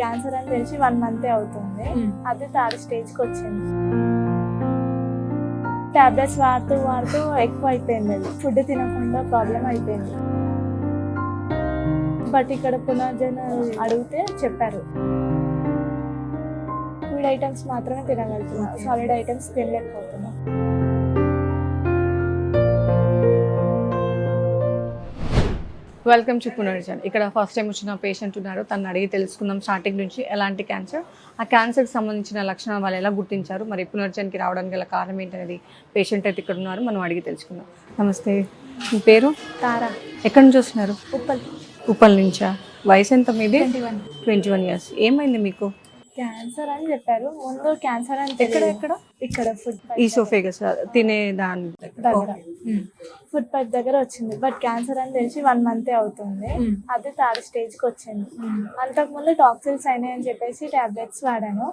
Cancer అని తెలిసి 1 month అవుతుంది. అది 3rd స్టేజ్కి వచ్చింది. టాబ్లెట్స్ వాడుతూ ఎక్కువ అయిపోయింది. అది ఫుడ్ తినకుండా ప్రాబ్లం అయిపోయింది. బట్ ఇక్కడ పునర్జన అడిగితే చెప్పారు ఫుడ్ ఐటమ్స్ మాత్రమే తినగలుగుతున్నా, సాలిడ్ ఐటమ్స్ తినలేకపోతున్నా. Welcome to పునర్జన్. ఇక్కడ ఫస్ట్ టైం వచ్చిన పేషెంట్ ఉన్నారు, తను అడిగి తెలుసుకుందాం స్టార్టింగ్ నుంచి ఎలాంటి క్యాన్సర్, ఆ క్యాన్సర్కి సంబంధించిన లక్షణాలు వాళ్ళు ఎలా గుర్తించారు, మరి పునర్జన్కి రావడానికి గల కారణం ఏంటనేది పేషెంట్ అయితే ఇక్కడ ఉన్నారు, మనం అడిగి తెలుసుకుందాం. నమస్తే, మీ పేరు? తారా. ఎక్కడి నుంచి వస్తున్నారు? ఉప్పల్ నుంచా? వయసు ఎంత మీది? 21 years. ఏమైంది మీకు? క్యాన్సర్ అని చెప్పారు. ముందు క్యాన్సర్ అని ఇక్కడ ఫుడ్ ఈసోఫేగస్ తినే దాని దగ్గర ఫుడ్ పైప్ దగ్గర వచ్చింది. బట్ క్యాన్సర్ అని తెలిసి 1 month అవుతుంది. అది 3rd స్టేజ్కి వచ్చింది. అంతకుముందు టాక్సిల్స్ అయినాయి అని చెప్పేసి టాబ్లెట్స్ వాడాను.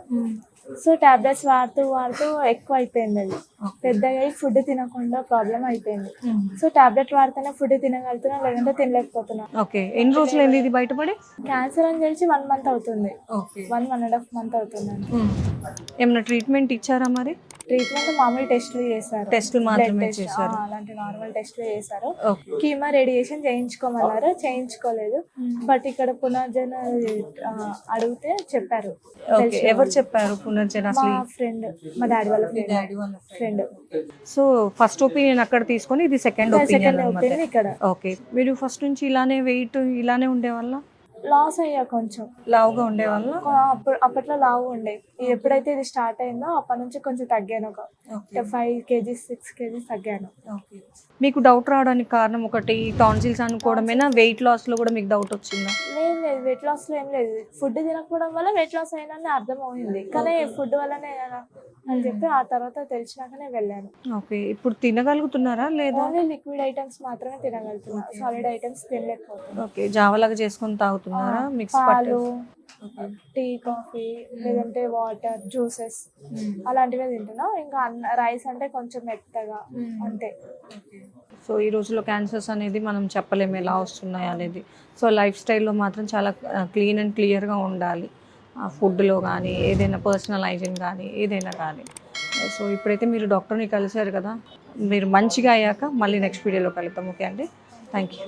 సో టాబ్లెట్స్ వాడుతూ ఎక్కువ అయిపోయింది. అది పెద్దగా ఫుడ్ తినకుండా ప్రాబ్లం అయిపోయింది. సో టాబ్లెట్ వాడితేనే ఫుడ్ తినగలుగుతున్నా, లేదంటే తినలేకపోతున్నా. ఓకే, ఎన్ని రోజులు అయింది ఇది బయటపడి? క్యాన్సర్ అని తెలిసి 1 month అవుతుంది. 1.5 month అవుతుంది. ఏమైనా ట్రీట్మెంట్ ఇచ్చారా? మరి ట్రీట్మెంట్ మామూలు టెస్టులు చేశారు. టెస్టులు మాత్రమే చేశారు? అలాంటి నార్మల్ టెస్టులు చేశారు. కీమో రేడియేషన్ చేయించుకోమన్నారు, చేయించుకోలేదు. బట్ ఇక్కడ పునర్జన అడిగితే చెప్పారు. ఎవరు చెప్పారు పునర్జన? మా ఫ్రెండ్, మా డాడీ వాళ్ళ ఫ్రెండ్. సో ఫస్ట్ ఒపీనియన్ అక్కడ తీసుకొని ఇది సెకండ్ ఒపీనియన్ ఇక్కడ. ఓకే, మీరు ఫస్ట్ నుంచి ఇలానే వెయిట్ ఇలానే ఉండేవాళ్ళ? లాస్ అయ్యా, కొంచెం లావుగా ఉండేవాళ్ళ? అప్పట్లో లావు ఉండే. ఎప్పుడైతే ఇది స్టార్ట్ అయిందో అప్పటి నుంచి కొంచెం తగ్గాను. ఒక 5 kgs 6 kgs తగ్గాను. మీకు డౌట్ రావడానికి కారణం ఒకటి టాన్సిల్స్ అనుకోవడమేనా? వెయిట్ లాస్ లో కూడా మీకు డౌట్ వచ్చిందా? లేదు, వెయిట్ లాస్ లో ఏం లేదు. ఫుడ్ తినకపోవడం వల్ల వెయిట్ లాస్ అయిందని అర్థమైంది. కానీ ఫుడ్ వల్లనే అని చెప్పి ఆ తర్వాత తెలిసినాకనే వెళ్ళాను. ఓకే, ఇప్పుడు తినగలుగుతున్నారా లేదా? ఓన్లీ లిక్విడ్ ఐటమ్స్ మాత్రమే తినగలుగుతున్నా, సాలిడ్ ఐటమ్స్ తినలేకపోతున్నా. ఓకే, జావలాగా చేసుకొని తాగుతున్నారా? మిక్స్ పాలు, టీ, కాఫీ, లేదంటే వాటర్, జ్యూసెస్ అలాంటివే తింటున్నా. ఇంకా రైస్ అంటే కొంచెం మెత్తగా అంతే. సో ఈ రోజుల్లో క్యాన్సర్స్ అనేది మనం చెప్పలేము ఎలా వస్తున్నాయి అనేది. సో లైఫ్ స్టైల్లో మాత్రం చాలా క్లీన్ అండ్ క్లియర్గా ఉండాలి. ఫుడ్లో కానీ ఏదైనా పర్సనల్ హైజీన్ కానీ ఏదైనా కానీ. సో ఇప్పుడైతే మీరు డాక్టర్ని కలిశారు కదా, మీరు మంచిగా అయ్యాక మళ్ళీ నెక్స్ట్ వీడియోలో కలుద్దాం. ఓకే అండి, థ్యాంక్ యూ.